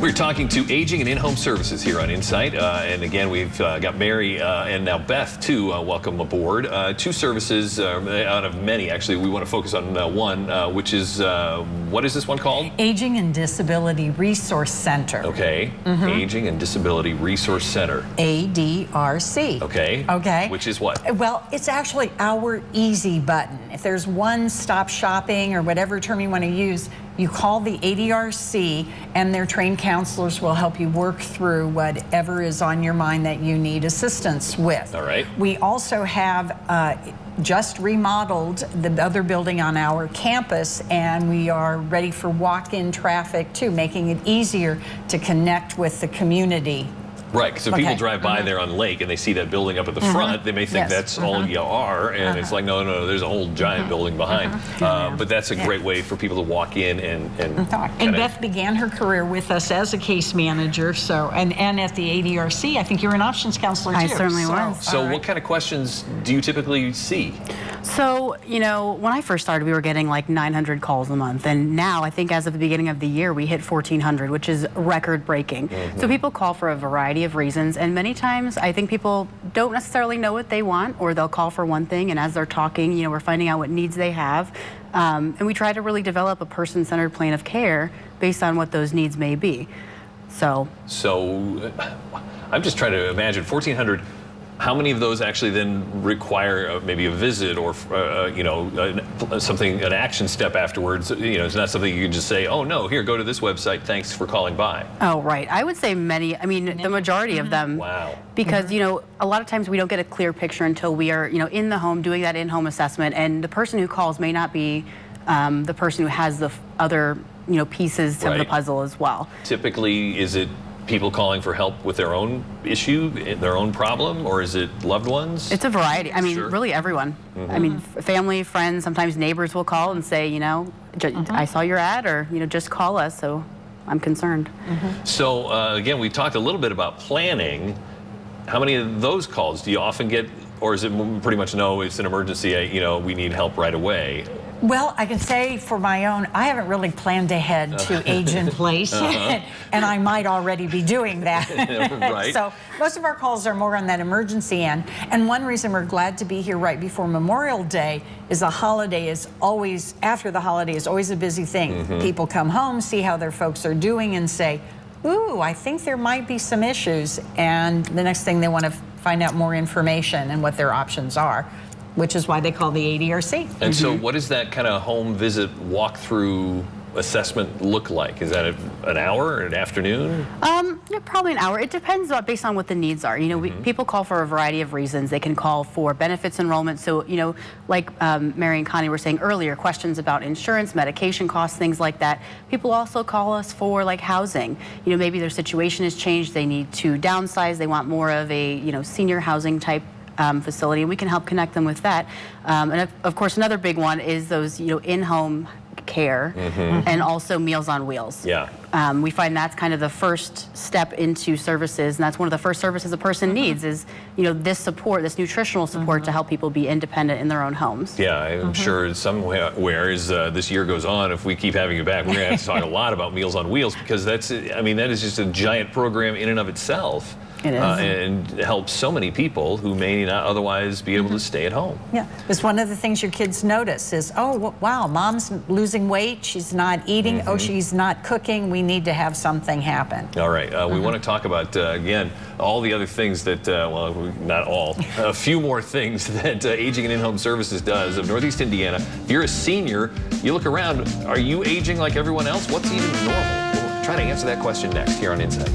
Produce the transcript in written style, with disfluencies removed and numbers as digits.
We're talking to Aging and In-Home Services here on Insight. And again, we've got Mary and now Beth, too. Welcome aboard. Two services out of many, actually. We want to focus on one, which is, what is this one called? Aging and Disability Resource Center. Okay. Aging and Disability Resource Center. ADRC. Okay. Okay. Which is what? Well, it's actually our easy button. If there's one-stop shopping or whatever term you want to use, you call the ADRC and their trained counselors will help you work through whatever is on your mind that you need assistance with. All right. We also have just remodeled the other building on our campus, and we are ready for walk-in traffic too, making it easier to connect with the community. Right, because if people drive by there on Lake and they see that building up at the front, they may think that's all you are, and it's like, no, there's a whole giant building behind. But that's a great way for people to walk in and talk. And Beth began her career with us as a case manager, so and at the ADRC, I think you're an options counselor too. I certainly was. So what kind of questions do you typically see? So, you know, when I first started, we were getting like 900 calls a month. And now, I think as of the beginning of the year, we hit 1,400, which is record-breaking. So people call for a variety of reasons. And many times, I think people don't necessarily know what they want, or they'll call for one thing. And as they're talking, you know, we're finding out what needs they have. And we try to really develop a person-centered plan of care based on what those needs may be. So I'm just trying to imagine 1,400. How many of those actually then require maybe a visit or, you know, an action step afterwards? You know, it's not something you can just say, oh, no, here, go to this website. Thanks for calling by. Oh, right. I would say many, I mean, the majority of them. Wow. Because, you know, a lot of times we don't get a clear picture until we are, you know, in the home doing that in-home assessment. And the person who calls may not be the person who has the other, you know, pieces of the puzzle as well. Typically, is it people calling for help with their own issue, their own problem, or is it loved ones? It's a variety. I mean, really everyone. I mean, family, friends, sometimes neighbors will call and say, you know, I saw your ad, or, you know, just call us, so I'm concerned. So, again, we talked a little bit about planning. How many of those calls do you often get, or is it pretty much, no, it's an emergency, you know, we need help right away? Well, I can say for my own, I haven't really planned ahead to age in place, and I might already be doing that. Right. So most of our calls are more on that emergency end. And one reason we're glad to be here right before Memorial Day is the holiday is always, after the holiday is always a busy thing. People come home, see how their folks are doing, and say, ooh, I think there might be some issues. And the next thing they want to find out more information and what their options are, which is why they call the ADRC. And so what does that kind of home visit walkthrough assessment look like? Is that an hour or an afternoon? Yeah, probably an hour. It depends based on what the needs are. You know, people call for a variety of reasons. They can call for benefits enrollment. So, you know, like Mary and Connie were saying earlier, questions about insurance, medication costs, things like that. People also call us for like housing. You know, maybe their situation has changed. They need to downsize. They want more of a, you know, senior housing type facility, and we can help connect them with that. And of course, another big one is those, you know, in-home care and also Meals on Wheels. Yeah. We find that's kind of the first step into services, and that's one of the first services a person needs is, you know, this support, this nutritional support to help people be independent in their own homes. Yeah, I'm sure somewhere as this year goes on, if we keep having you back, we're going to have to talk a lot about Meals on Wheels, because that's, I mean, that is just a giant program in and of itself. It is. And helps so many people who may not otherwise be able to stay at home. Yeah, it's one of the things your kids notice is, oh, wow, mom's losing weight, she's not eating, oh, she's not cooking, we need to have something happen. All right, we want to talk about, again, all the other things that, well, not all, a few more things that Aging and In-Home Services does of Northeast Indiana. If you're a senior, you look around, are you aging like everyone else? What's even normal? We'll try to answer that question next here on Insight.